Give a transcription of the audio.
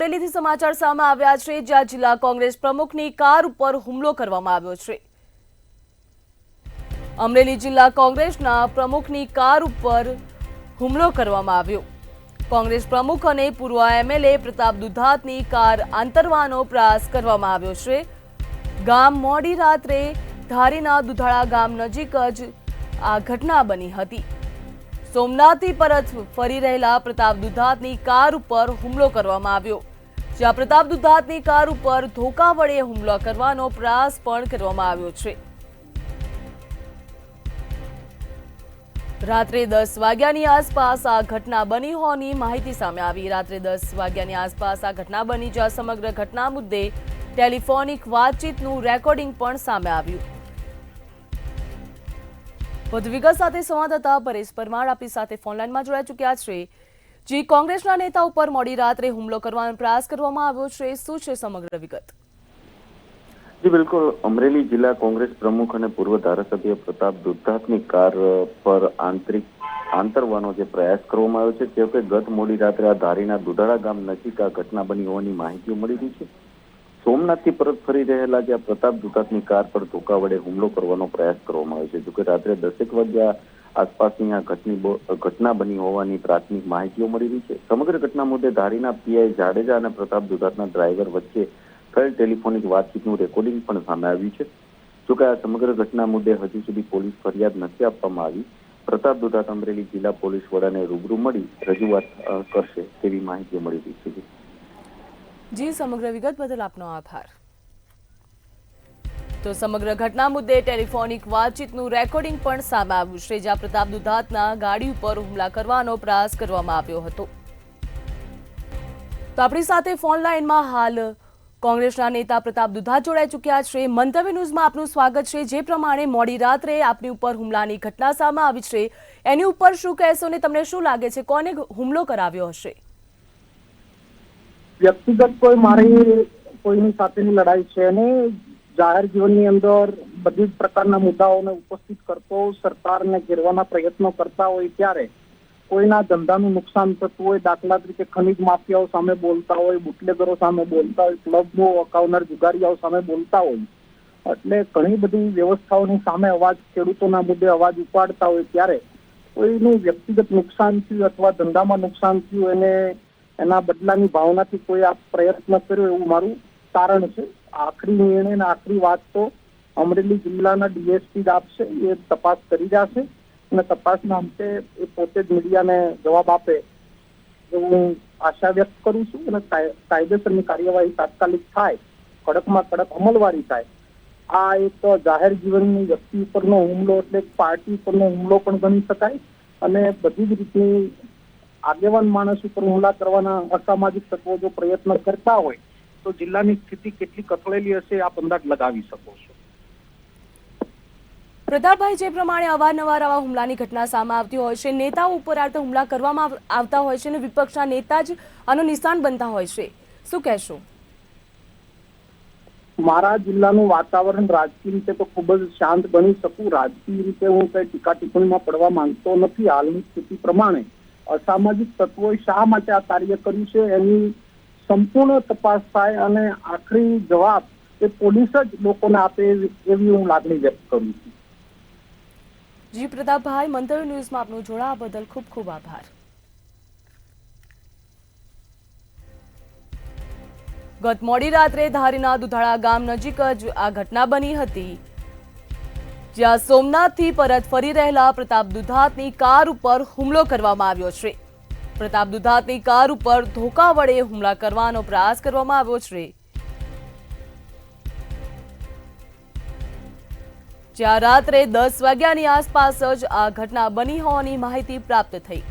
અમરેલીથી સમાચાર સામે આવ્યા છે, જ્યાં જિલ્લા કોંગ્રેસ પ્રમુખની કાર ઉપર હુમલો કરવામાં આવ્યો છે। અમરેલી જિલ્લા કોંગ્રેસના પ્રમુખની કાર ઉપર હુમલો કરવામાં આવ્યો। કોંગ્રેસ પ્રમુખ અને પૂર્વ એમએલએ પ્રતાપ દુધાતની કાર આંતરવાનો પ્રયાસ કરવામાં આવ્યો છે। ગામ મોડી રાત્રે ધારીના દુધાળા ગામ નજીક જ આ ઘટના બની હતી। સોમનાથથી પરત ફરી રહેલા પ્રતાપ દુધાતની કાર ઉપર હુમલો કરવામાં આવ્યો, જ્યાં પ્રતાપ દુધાતની કાર ઉપર ધોકા વડે હુમલો કરવાનો પ્રયાસ પણ કરવામાં આવ્યો છે। રાત્રે 10 વાગ્યાની આસપાસ આ ઘટના બની હોવાની માહિતી સામે આવી। રાત્રે 10 વાગ્યાની આસપાસ આ ઘટના બની, જ્યાં સમગ્ર ઘટના મુદ્દે ટેલિફોનિક વાતચીતનું રેકોર્ડિંગ પણ સામે આવ્યું। વધુ વિગત સાથે સંવાદદાતા પરેશ પરમાર આપણી સાથે ફોનલાઈનમાં જોડાઈ ચૂક્યા છે। જે કોંગ્રેસના નેતા ઉપર મોડી રાત્રે હુમલો કરવાનો પ્રયાસ કરવામાં આવ્યો છે, શું છે સમગ્ર વિગત? જી બિલકુલ, અમરેલી જિલ્લા કોંગ્રેસ પ્રમુખ અને પૂર્વ ધારાસભ્ય પ્રતાપ દુધાતની કાર પર આંતરવાનો જે પ્રયાસ કરવામાં આવ્યો છે, તે ગત મોડી રાત્રે આ ધારીના દુધાળા ગામ નજીક આ ઘટના બની હોવાની માહિતી મળી રહી છે। સોમનાથથી પરત ફરી રહેલા જે પ્રતાપ દુધાતની કાર પર ધોકા વડે હુમલો કરવાનો પ્રયાસ કરવામાં આવ્યો છે। જોકે રાત્રે 10 વાગ્યા આસપાસની આ ઘટના બની હોવાની પ્રાથમિક માહિતીઓ મળી રહી છે। સમગ્ર ઘટના મુદ્દે ધારીના પીઆઈ જાડેજા અને પ્રતાપ દુધાતના ડ્રાઈવર વચ્ચે થયેલ ટેલિફોનિક વાતચીતનું રેકોર્ડિંગ પણ સામે આવ્યું છે। જોકે આ સમગ્ર ઘટના મુદ્દે હજુ સુધી પોલીસ ફરિયાદ નથી આપવામાં આવી। પ્રતાપ દુધાત અમરેલી જિલ્લા પોલીસ વડાને રૂબરૂ મળી રજૂઆત કરશે તેવી માહિતી મળી રહી છે। જી, સમગ્ર વિગત બદલ આપનો આભાર। તો સમગ્ર ઘટના મુદ્દે ટેલિફોનિક વાતચીતનું રેકોર્ડિંગ પણ સામે આવ્યું છે, જ્યાં પ્રતાપ દુધાતના ગાડી ઉપર હુમલા કરવાનો પ્રયાસ કરવામાં આવ્યો હતો। તો આપણી સાથે ફોન લાઈનમાં હાલ કોંગ્રેસના નેતા પ્રતાપ દુધાત જોડાઈ ચૂક્યા છે। મંતવ્ય ન્યૂઝમાં આપનું સ્વાગત છે। જે પ્રમાણે મોડી રાત્રે આપની ઉપર હુમલાની ઘટના સામે આવી છે, એની ઉપર શું કહેશો ને તમને શું લાગે છે કોને હુમલો કરાવ્યો હશે? વ્યક્તિગત કોઈ મારી કોઈની સાથેની લડાઈ છે ને જાહેર જીવનની અંદર બધી જ પ્રકારના મુદ્દાઓને ઉપસ્થિત કરતો સરકારને ઘેરવાના પ્રયત્નો કરતા હોય ત્યારે કોઈના ધંધાનું નુકસાન થતું હોય, દાખલા તરીકે ખનીજ માફિયાઓ સામે બોલતા હોય, બુટલેગરો સામે બોલતા હોય, ક્લબો અકાવનાર જુગારીયાઓ સામે બોલતા હોય, એટલે ઘણી બધી વ્યવસ્થાઓની સામે અવાજ, ખેડૂતોના મુદ્દે અવાજ ઉપાડતા હોય ત્યારે કોઈનું વ્યક્તિગત નુકસાન થયું અથવા ધંધામાં નુકસાન થયું એને એના બદલાની ભાવનાથી કોઈ આ પ્રયત્ન કર્યો એવું મારું તારણ છે। આખરી નિર્ણય અને આખરી વાત તો અમરેલી જિલ્લાના ડીએસપી જ આપશે, એ તપાસ કરી જશે અને તપાસના અંતે એ પોતે જ મીડિયાને જવાબ આપે એવું હું આશા વ્યક્ત કરું છું અને કાયદેસરની કાર્યવાહી તાત્કાલિક થાય, કડકમાં કડક અમલવારી થાય। આ એક જાહેર જીવનની વ્યક્તિ ઉપરનો હુમલો એટલે પાર્ટી ઉપરનો હુમલો પણ ગણી શકાય અને બધી જ રીતની આગેવાન માણસ ઉપર હુમલા કરવાના અસામાજિક તત્વો જો પ્રયત્ન કરતા હોય તો જિલ્લાની સ્થિતિ કેટલી કથળેલી હશે આપ અંદાજ લગાવી શકો છો। પ્રતાપભાઈ, જે પ્રમાણે અવારનવાર આવા હુમલાની ઘટના સામે આવતી હોય છે, નેતાઓ ઉપર આ હુમલા કરવામાં આવતા હોય છે અને વિપક્ષના નેતા જ આનો નિશાન બનતા હોય છે, શું કહેશો? મારા જિલ્લાનું વાતાવરણ રાજકીય રીતે તો ખૂબ જ શાંત બની શકું। રાજકીય રીતે હું કઈ ટીકા ટિપ્પણીમાં પડવા માંગતો નથી। હાલની સ્થિતિ પ્રમાણે અસામાજિક તત્વોએ શા માટે આ કાર્ય કર્યું છે એની સંપૂર્ણ તપાસ થાય અને આખરી જવાબ એ પોલીસ જ લોકોને આપે એવી હું લાગણી વ્યક્ત કરું છું। જી પ્રતાપભાઈ, મંતવ્ય ન્યૂઝમાં આપનું જોડાવા બદલ ખૂબ ખૂબ આભાર। ગત મોડી રાત્રે ધારીના દુધાળા ગામ નજીક જ આ ઘટના બની હતી, જ્યાં સોમનાથથી પરત ફરી રહેલા પ્રતાપ દુધાતની કાર ઉપર હુમલો કરવામાં આવ્યો છે। પ્રતાપ દુધાતની કાર ઉપર ધોકા વડે હુમલા કરવાનો પ્રયાસ કરવામાં આવ્યો છે, જ્યાં રાત્રે 10 વાગ્યાની આસપાસ જ આ ઘટના બની હોવાની માહિતી પ્રાપ્ત થઈ।